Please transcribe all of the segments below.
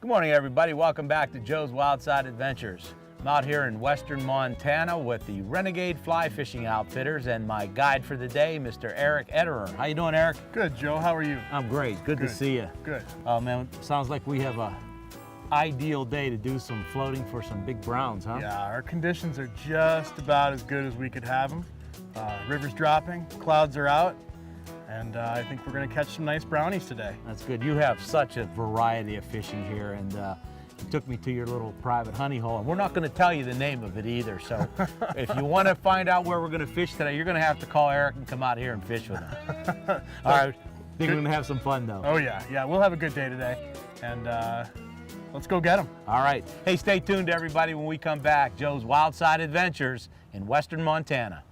Good morning, everybody. Welcome back to Joe's Wildside Adventures. I'm out here in western Montana with the Renegade Fly Fishing Outfitters and my guide for the day, Mr. Eric Ederer. How you doing, Eric? Good, Joe. How are you? I'm great. Good to see you. Good. Oh, man, sounds like we have a ideal day to do some floating for some big browns, huh? Yeah, our conditions are just about as good as we could have them. River's dropping, clouds are out, and I think we're going to catch some nice brownies today. That's good. You have such a variety of fishing here, and you took me to your little private honey hole, and we're not going to tell you the name of it either. So if you want to find out where we're going to fish today, you're going to have to call Eric and come out here and fish with him. All right. I think we're going to have some fun, though. Oh, yeah. We'll have a good day today, and let's go get them. All right. Hey, stay tuned, everybody, when we come back. Joe's Wildside Adventures in western Montana.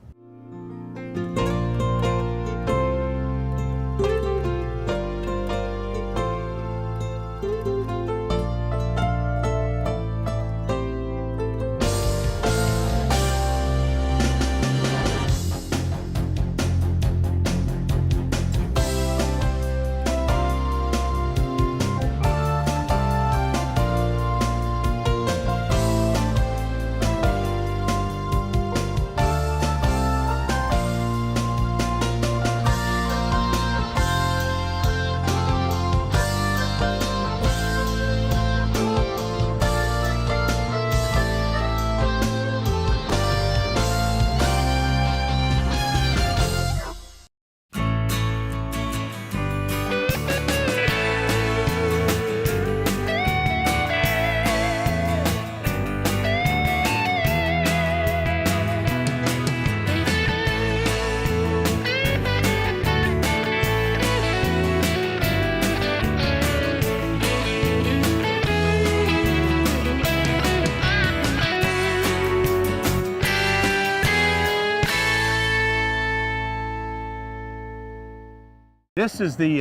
This is the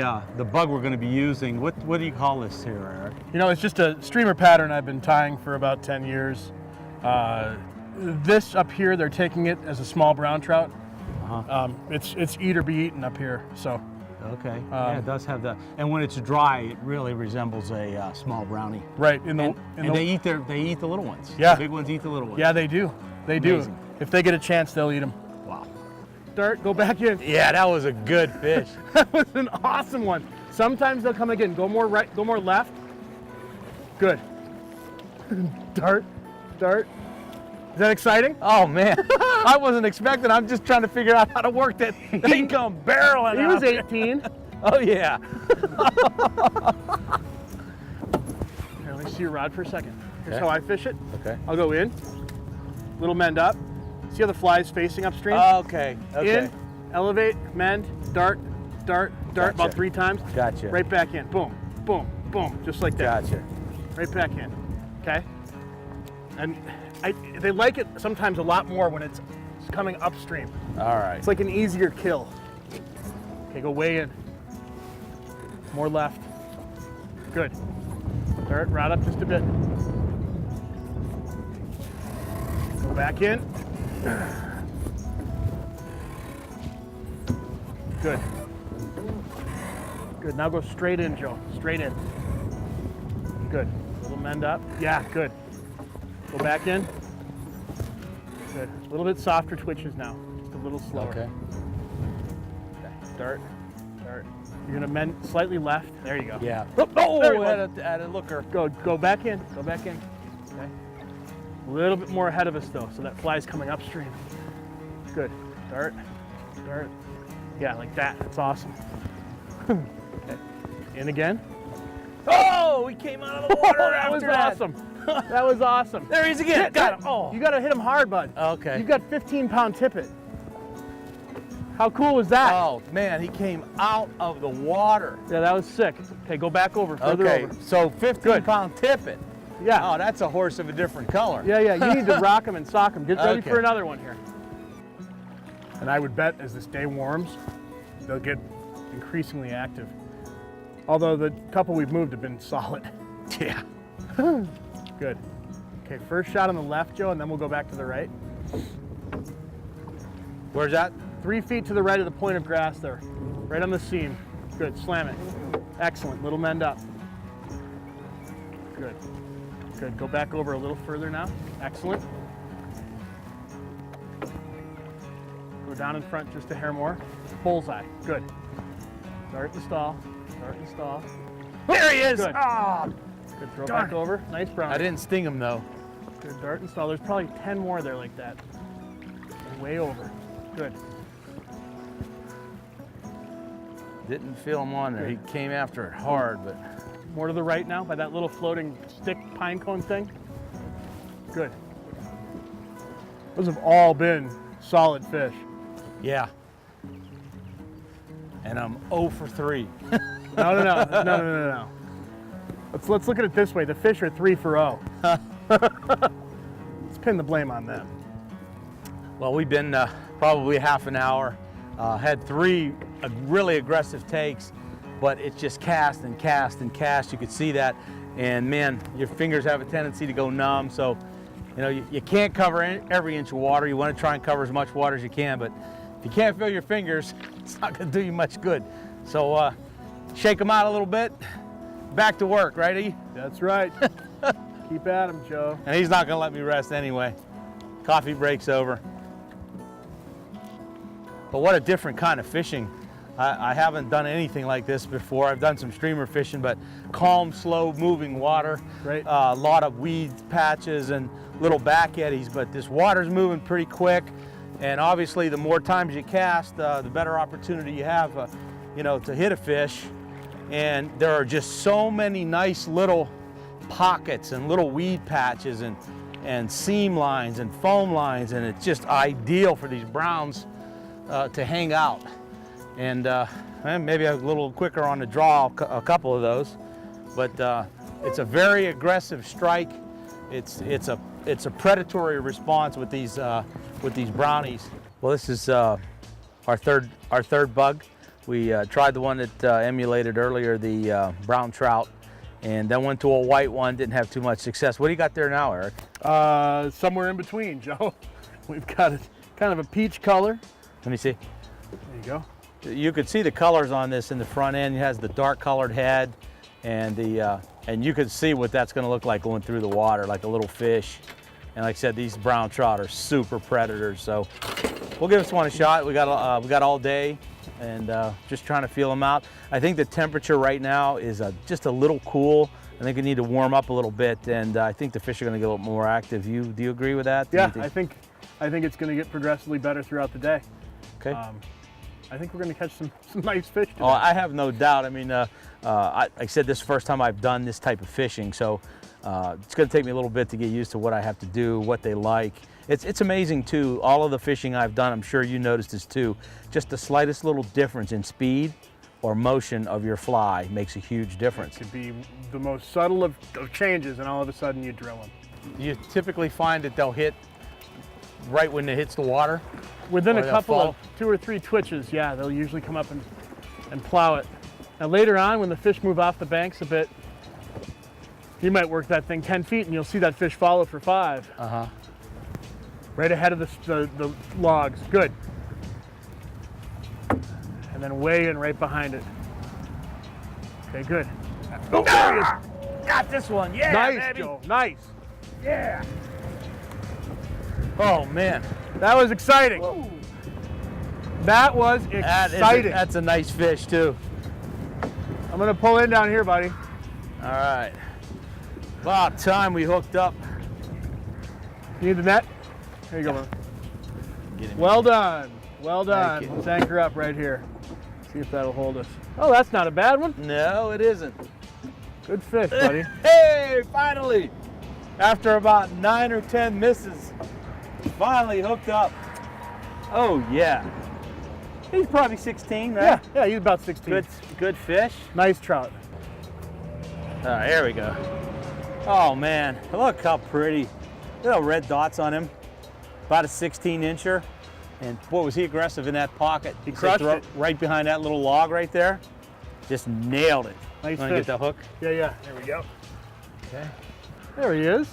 bug we're going to be using. What do you call this here, Eric? You know, it's just a streamer pattern I've been tying for about 10 years. This up here, they're taking it as a small brown trout. It's eat or be eaten up here, so. Okay, yeah, it does have that. And when it's dry, it really resembles a small brownie. Right. And they eat the little ones. Yeah. The big ones eat the little ones. Yeah, they do. They Amazing. do. If they get a chance, they'll eat them. Wow. Dart, go back in. Yeah, that was a good fish. That was an awesome one. Sometimes they'll come again. Go more right, go more left. Good. Dart, dart. Is that exciting? Oh, man. I wasn't expecting. I'm just trying to figure out how to work that. They come barreling He out was there. 18. Oh, yeah. Here, let me see your rod for a second. Here's Okay. how I fish it. Okay. I'll go in, little mend up. See how the fly's facing upstream? Okay. In, elevate, mend, dart, dart, dart, Gotcha. about 3 times. Gotcha. Right back in. Boom, boom, boom, just like that. Gotcha. Right back in. Okay? And they like it sometimes a lot more when it's coming upstream. All right. It's like an easier kill. Okay, go way in. More left. Good. Dart, rod up just a bit. Go back in. Good. Good. Now go straight in, Joe. Straight in. Good. A little mend up. Yeah, good. Go back in. Good. A little bit softer twitches now. Just a little slower. Okay. Okay. Dart. Dart. You're gonna mend slightly left. There you go. Yeah. Oh, there you at a looker. Go back in. Go back in. Okay. A little bit more ahead of us though, so that fly's coming upstream. Good. Dart. Dart. Yeah, like that. That's awesome. Okay. In again. Oh, he came out of the water. That was after that. awesome. That was awesome. There he is again. Got him. Oh. You got to hit him hard, bud. Okay. You've got 15-pound tippet. How cool was that? Oh, man, he came out of the water. Yeah, that was sick. Okay, go back over, further Okay, over. so 15-pound tippet. Yeah. Oh, that's a horse of a different color. Yeah, you need to rock him and sock him. Get ready Okay. for another one here. And I would bet as this day warms, they'll get increasingly active. Although the couple we've moved have been solid. Yeah. Good. Okay, first shot on the left, Joe, and then we'll go back to the right. Where's that? 3 feet to the right of the point of grass there. Right on the seam. Good, slam it. Excellent, little mend up. Good. Good. Go back over a little further now. Excellent. Go down in front just a hair more. Bullseye. Good. Start and stall. Start and stall. There he is. Good. Ah, Good. Throw darn back it. over. Nice brown. I didn't sting him though. Good. Dart and stall. There's probably 10 more there like that. Way over. Good. Didn't feel him on there. He came after it hard, but More to the right now by that little floating stick pine cone thing. Good. Those have all been solid fish. yeah. And I'm 0 for 3. No. Let's look at it this way. The fish are 3 for 0. Let's pin the blame on them. Well, we've been probably half an hour. Had 3 really aggressive takes, but it's just cast and cast and cast. You could see that, and man, your fingers have a tendency to go numb. So, you know, you can't cover every inch of water. You want to try and cover as much water as you can, but if you can't feel your fingers, it's not going to do you much good. So, shake them out a little bit. Back to work, right, E? That's right. Keep at him, Joe. And he's not going to let me rest anyway. Coffee break's over. But what a different kind of fishing. I haven't done anything like this before. I've done some streamer fishing, but calm, slow moving water. Right. A lot of weed patches and little back eddies, but this water's moving pretty quick. And obviously the more times you cast, the better opportunity you have, you know, to hit a fish. And there are just so many nice little pockets and little weed patches and seam lines and foam lines, and it's just ideal for these browns to hang out. And maybe a little quicker on the draw, a couple of those, but it's a very aggressive strike. It's a predatory response with these brownies. Well, this is our third bug. We tried the one that emulated earlier, the brown trout, and then went to a white one. Didn't have too much success. What do you got there now, Eric? Somewhere in between, Joe. We've got kind of a peach color. Let me see. There you go. You could see the colors on this in the front end. It has the dark colored head, and you could see what that's going to look like going through the water, like a little fish. And like I said, these brown trout are super predators. So we'll give this one a shot. We got all day, and just trying to feel them out. I think the temperature right now is just a little cool. I think we need to warm up a little bit, and I think the fish are going to get a little more active. Do you agree with that? Yeah, I think it's going to get progressively better throughout the day. Okay. I think we're going to catch some nice fish today. Oh, I have no doubt. I mean, like I said, this is the first time I've done this type of fishing, so it's going to take me a little bit to get used to what I have to do, what they like. It's amazing, too. All of the fishing I've done, I'm sure you noticed this, too. Just the slightest little difference in speed or motion of your fly makes a huge difference. It could be the most subtle of changes, and all of a sudden you drill them. You typically find that they'll hit right when it hits the water? Within Or a they'll couple fall? of 2 or 3 twitches, yeah, they'll usually come up and plow it. Now later on, when the fish move off the banks a bit, you might work that thing 10 feet and you'll see that fish follow for 5. Uh-huh. Right ahead of the logs, good. And then way in right behind it. Okay, good. Oh, there he is. Got this one, yeah, Nice, baby. Joe, nice. Yeah. Oh, man. That was exciting. Whoa. That was exciting. That's a nice fish, too. I'm gonna pull in down here, buddy. All right. About time we hooked up. You need the net? There you go, man. Get him. Well done. Well done. Thank you. Let's anchor up right here. See if that'll hold us. Oh, that's not a bad one. No, it isn't. Good fish, buddy. Hey, finally. After about 9 or 10 misses, finally hooked up. Oh, yeah. He's probably 16, right? Yeah, he's about 16. Good fish. Nice trout. All right, here we go. Oh, man. Look how pretty. Little red dots on him. About a 16-incher. And boy, was he aggressive in that pocket. He crushed it. Right behind that little log right there. Just nailed it. Nice Want to fish. get the hook? Yeah. There we go. Okay. There he is.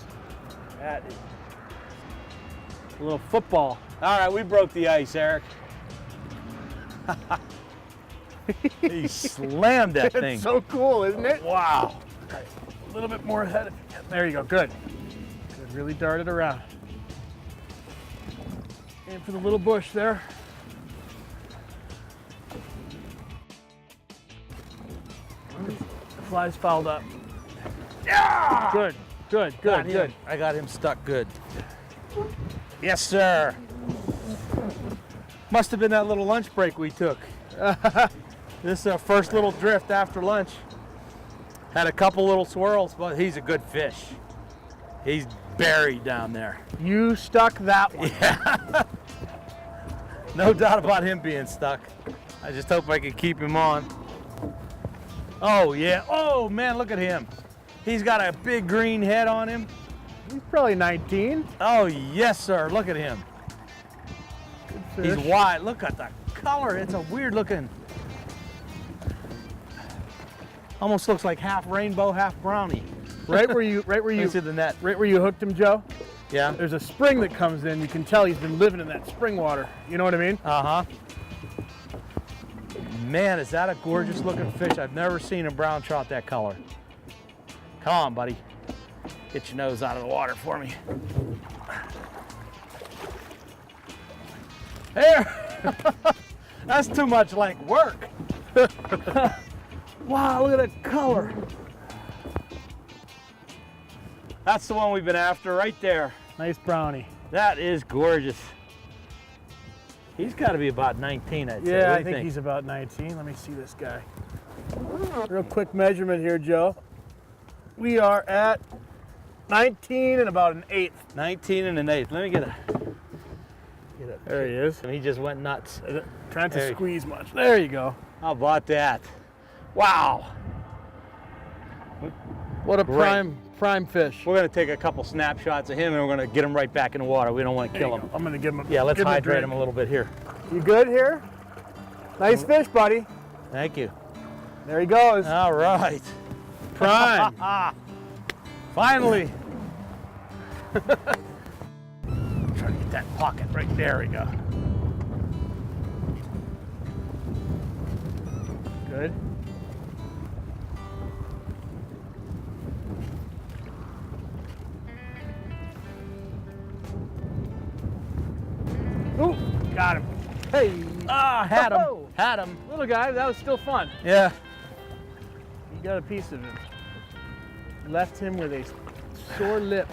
That is... A little football. All right, we broke the ice, Eric. He slammed that thing. It's so cool, isn't it? Wow. A little bit more ahead. There you go, good. Good, really dart it around. Aim for the little bush there. The fly's fouled up. Yeah! Good, good, good, good. I got him stuck good. Yes, sir. Must have been that little lunch break we took. This is our first little drift after lunch. Had a couple little swirls, but he's a good fish. He's buried down there. You stuck that one. Yeah. No doubt about him being stuck. I just hope I can keep him on. Oh, yeah. Oh, man, look at him. He's got a big green head on him. He's probably 19. Oh, yes, sir. Look at him. Good He's fish. white. Look at the color. It's a weird looking. Almost looks like half rainbow, half brownie. Right where you Into the net. right where you hooked him, Joe. Yeah. There's a spring that comes in. You can tell he's been living in that spring water. You know what I mean? Uh-huh. Man, is that a gorgeous looking fish. I've never seen a brown trout that color. Come on, buddy. Get your nose out of the water for me. There. That's too much like work. Wow, look at the color. That's the one we've been after right there. Nice brownie. That is gorgeous. He's got to be about 19, I'd say. Yeah, What I do you think he's about 19. Let me see this guy. Real quick measurement here, Joe. We are at 19 and about an eighth. 19 and an eighth. Let me get a. There he is. And he just went nuts. Trying to There you- squeeze much. There you go. How about that? Wow. What a Great. prime fish. We're going to take a couple snapshots of him and we're going to get him right back in the water. We don't want to There you kill go. him. I'm gonna give him. Yeah, let's give hydrate drink. him a little bit here. You good here? Nice fish, buddy. Thank you. There he goes. All right. Prime. Finally. Trying to get that pocket right there. We go. Good. Ooh, got him. Hey. Ah, had him. Oh. Had him. Little guy, that was still fun. Yeah. You got a piece of him. Left him with a sore lip.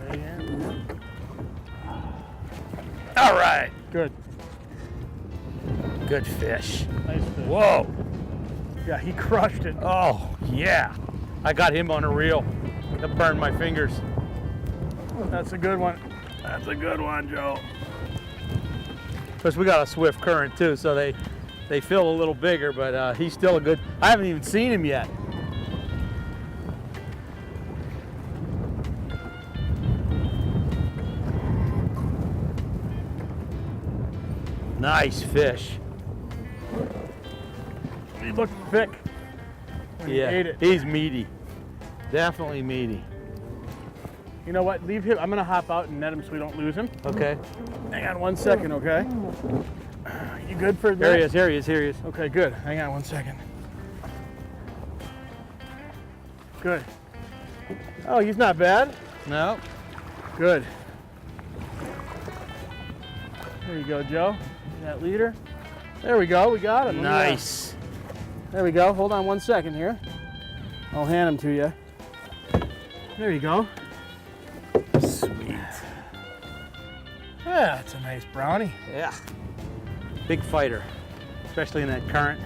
There you are. All right. Good. Good fish. Nice fish. Whoa. Yeah, he crushed it. Oh, yeah. I got him on a reel. That burned my fingers. That's a good one. That's a good one, Joe. Plus, we got a swift current too, so they feel a little bigger, but he's still a good. I haven't even seen him yet. Nice fish. He looked thick when he Yeah, ate it. he's meaty. Definitely meaty. You know what? Leave him. I'm gonna hop out and net him so we don't lose him. Okay. Hang on 1 second, okay? You good for that? Here he is. Here he is. Here he is. Okay, good. Hang on 1 second. Good. Oh, he's not bad. No. Good. There you go, Joe. See that leader? There we go. We got him. Look at that. Nice. There we go. Hold on 1 second here. I'll hand him to you. There you go. Sweet. Yeah, that's a nice brownie. Yeah. Big fighter, especially in that current.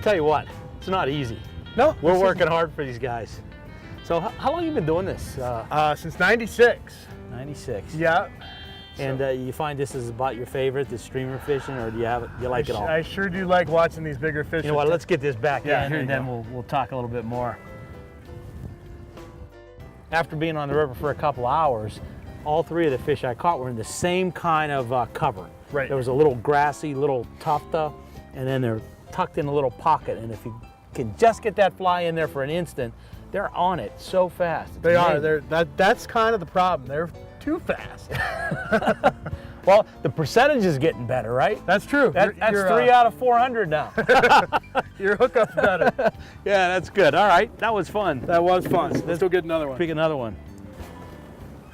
Tell you what, it's not easy. No, We're working hard for these guys. So how long you been doing this? since '96. 96. Yeah. And you find this is about your favorite, this streamer fishing, or do you have it? You like it all? I sure do like watching these bigger fish. You know what? Let's get this back Yeah, in, here and you then go. we'll talk a little bit more. After being on the river for a couple hours, all three of the fish I caught were in the same kind of cover. Right. There was a little grassy, little tufta, and then they're tucked in a little pocket. And if you can just get that fly in there for an instant, they're on it so fast. It's They are. amazing. That's kind of the problem. They're too fast. Well, the percentage is getting better, right? That's true. That's 3 out of 400 now. Your hookup's better. Yeah, that's good. All right, that was fun. That was fun. Let's go get another one. Pick another one.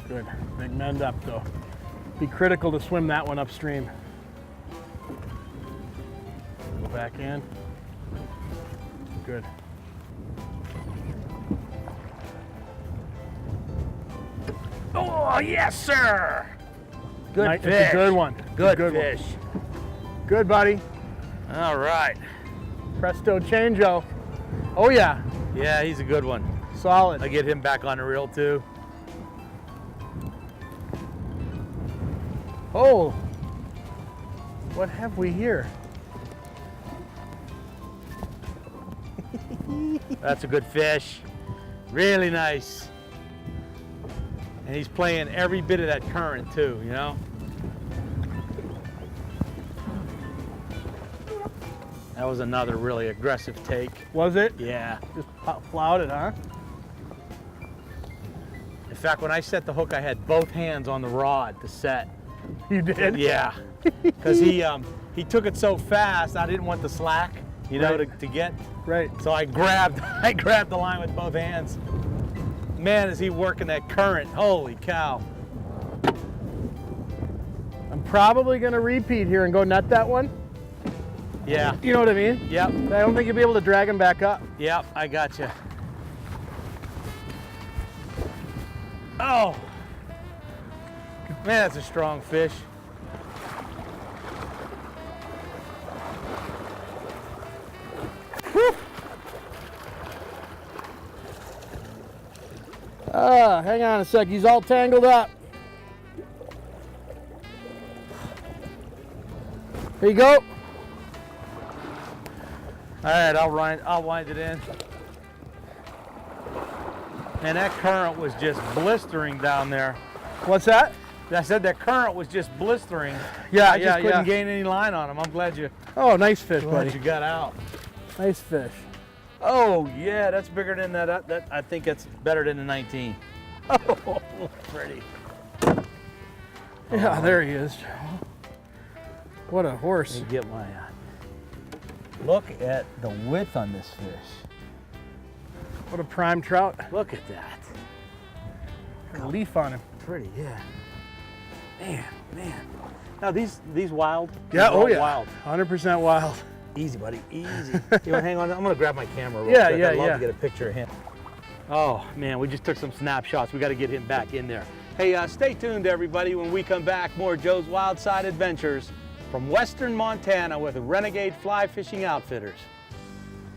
Good. Big mend up though. Be critical to swim that one upstream. Go back in. Good. Oh, yes, sir. Good fish. It's a good one. Good Good fish. One. Good, buddy. All right. Presto changeo. Oh, yeah. Yeah, he's a good one. Solid. I get him back on the reel, too. Oh. What have we here? That's a good fish. Really nice. And he's playing every bit of that current too, you know? That was another really aggressive take. Was it? Yeah. Just plowed it, huh? In fact, when I set the hook, I had both hands on the rod to set. You did? Yeah. Because he took it so fast, I didn't want the slack, you know, Right. to get. Right. So I grabbed the line with both hands. Man, is he working that current. Holy cow. I'm probably going to repeat here and go net that one. Yeah. You know what I mean? Yep. I don't think you'll be able to drag him back up. Yep, I got you. Oh. Man, that's a strong fish. Whew. Hang on a sec. He's all tangled up. There you go. All right, I'll wind it in. And that current was just blistering down there. What's that? I said that current was just blistering. Yeah, I just couldn't gain any line on him. I'm glad you nice fish, buddy. you got out. Nice fish. Oh yeah, that's bigger than that. That I think it's better than the 19. Oh, pretty. Yeah, there he is. What a horse. Let me get my. Look at the width on this fish. What a prime trout. Look at that. Got a leaf on him. Pretty, yeah. Man. Now these wild? Yeah, These are all yeah. wild. 100% wild. Easy, buddy, easy. You want to hang on? I'm going to grab my camera real Yeah, quick. yeah, I'd love yeah. to get a picture of him. Oh, man, we just took some snapshots. We got to get him back in there. Hey, stay tuned, everybody. When we come back, more Joe's Wildside Adventures from Western Montana with Renegade Fly Fishing Outfitters.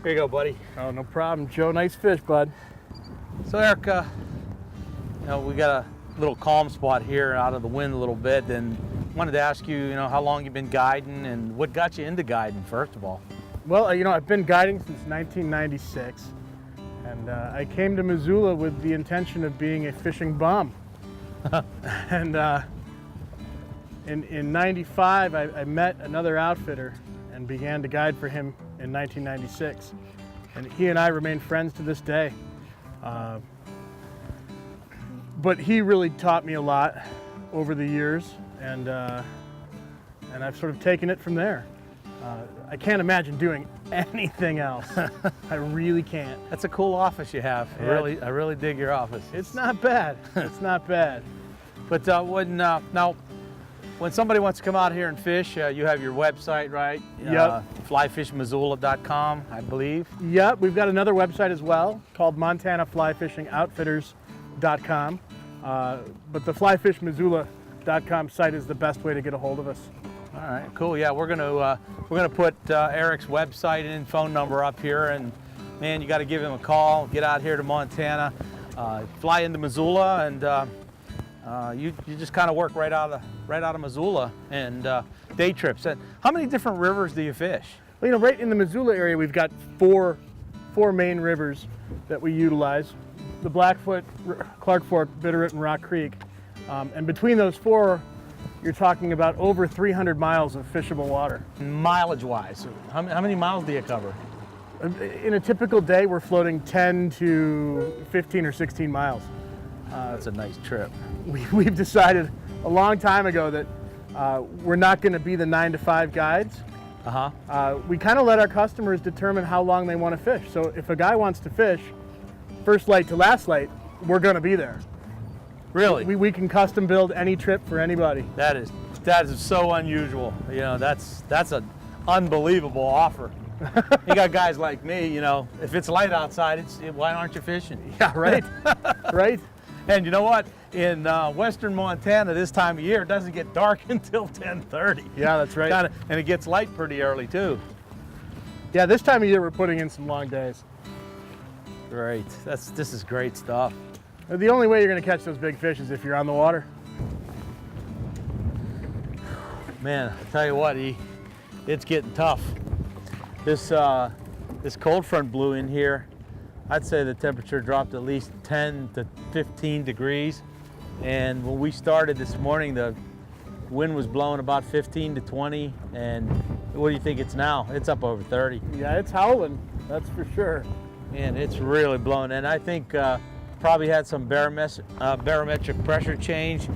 Here you go, buddy. Oh, no problem, Joe. Nice fish, bud. So, Eric, we got a little calm spot here out of the wind a little bit, and wanted to ask you, how long you've been guiding and what got you into guiding, first of all. Well, I've been guiding since 1996, and I came to Missoula with the intention of being a fishing bum. And in 95, I met another outfitter and began to guide for him in 1996. And he and I remain friends to this day. But he really taught me a lot over the years, and I've sort of taken it from there. I can't imagine doing anything else. I really can't. That's a cool office you have. Yeah. I really dig your office. It's not bad. It's not bad. But when somebody wants to come out here and fish, you have your website, right? Yep. Flyfishmissoula.com, I believe. Yep, we've got another website as well called MontanaFlyFishingOutfitters.com. But the flyfishmissoula.com site is the best way to get a hold of us. All right, cool. Yeah, we're gonna put Eric's website and phone number up here, and man, you got to give him a call. Get out here to Montana, fly into Missoula, and you just kind of work right out of Missoula and day trips. And how many different rivers do you fish? Well, right in the Missoula area, we've got four main rivers that we utilize: the Blackfoot, Clark Fork, Bitterroot, and Rock Creek. And between those four, you're talking about over 300 miles of fishable water. Mileage-wise, how many miles do you cover? In a typical day, we're floating 10 to 15 or 16 miles. That's a nice trip. We've decided a long time ago that We're not going to be the 9 to 5 guides. We kind of let our customers determine how long they want to fish. So if a guy wants to fish first light to last light, we're going to be there. Really? We can custom build any trip for anybody. That is so unusual. You know, that's an unbelievable offer. You got guys like me, you know, if it's light outside, why aren't you fishing? Yeah, right. Right. And you know what? In western Montana this time of year, it doesn't get dark until 10:30. Yeah, that's right. And it gets light pretty early too. Yeah, this time of year we're putting in some long days. Great. This is great stuff. The only way you're going to catch those big fish is if you're on the water. Man, I tell you what, it's getting tough. This cold front blew in here. I'd say the temperature dropped at least 10 to 15 degrees. And when we started this morning, the wind was blowing about 15 to 20. And what do you think it's now? It's up over 30. Yeah, it's howling, that's for sure. And it's really blowing. And I think probably had some barometric pressure change.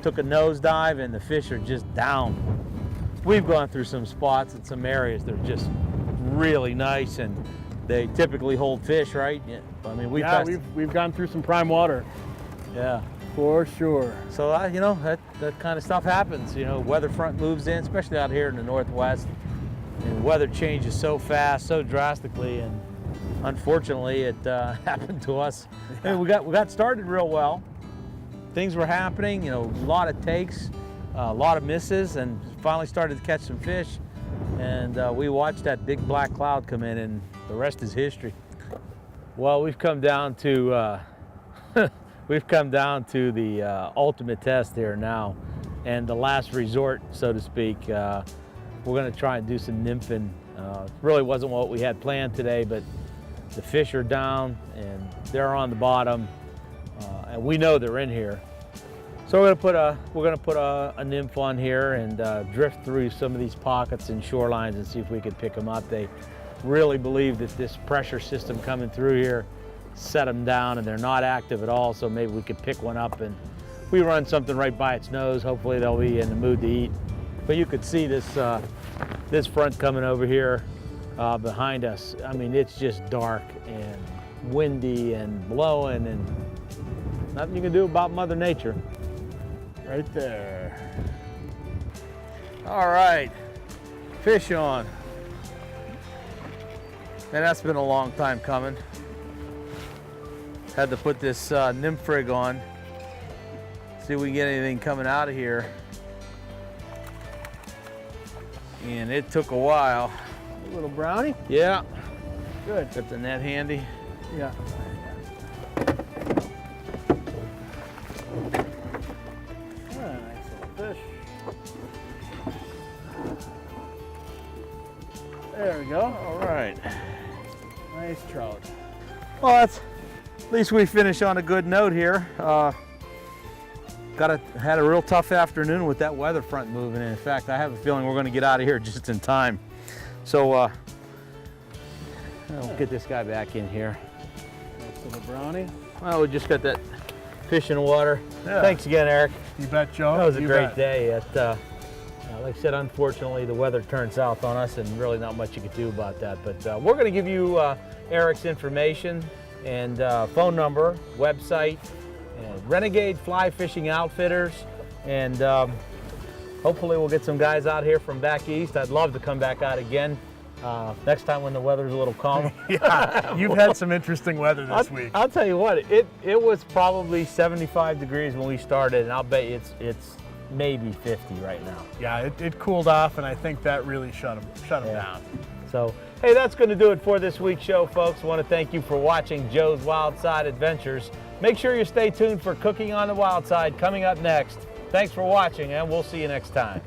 Took a nosedive and the fish are just down. We've gone through some spots in some areas that are just really nice and they typically hold fish, right? Yeah. I mean, we've gone through some prime water. Yeah, for sure. So you know, that kind of stuff happens. You know, weather front moves in, especially out here in the Northwest, and weather changes so fast, so drastically, and unfortunately, it happened to us. Yeah. And we got started real well. Things were happening. You know, a lot of takes, a lot of misses, and finally started to catch some fish. And we watched that big black cloud come in, and the rest is history. Well, we've come down to the ultimate test here now, and the last resort, so to speak. We're going to try and do some nymphing. Really wasn't what we had planned today, but the fish are down and they're on the bottom, and we know they're in here. So we're gonna put a nymph on here and drift through some of these pockets and shorelines and see if we can pick them up. They really believe that this pressure system coming through here set them down, and they're not active at all. So maybe we could pick one up, and if we run something right by its nose, hopefully they'll be in the mood to eat. But you could see this this front coming over here behind us. I mean, it's just dark and windy and blowing, and nothing you can do about Mother Nature. Right there. All right, fish on. Man, that's been a long time coming. Had to put this nymph rig on. See if we can get anything coming out of here. And it took a while. A little brownie? Yeah. Good. Got the net handy. Yeah. Nice little fish. There we go. All right. Nice trout. Well, at least we finish on a good note here. Had a real tough afternoon with that weather front moving. In fact, I have a feeling we're going to get out of here just in time. So I'll get this guy back in here. Nice little brownie. Well, we just got that fish in the water. Yeah. Thanks again, Eric. You bet, Joe. That was a You great bet. day. Like I said, unfortunately, the weather turned south on us, and really not much you could do about that. But we're going to give you Eric's information and phone number, website, and Renegade Fly Fishing Outfitters, and hopefully we'll get some guys out here from back east. I'd love to come back out again next time when the weather's a little calmer. Yeah, you've had some interesting weather this week. I'll tell you what, it was probably 75 degrees when we started, and I'll bet you it's maybe 50 right now. Yeah, it cooled off, and I think that really shut them down. So, hey, that's going to do it for this week's show, folks. I want to thank you for watching Joe's Wildside Adventures. Make sure you stay tuned for Cooking on the Wildside coming up next. Thanks for watching, and we'll see you next time.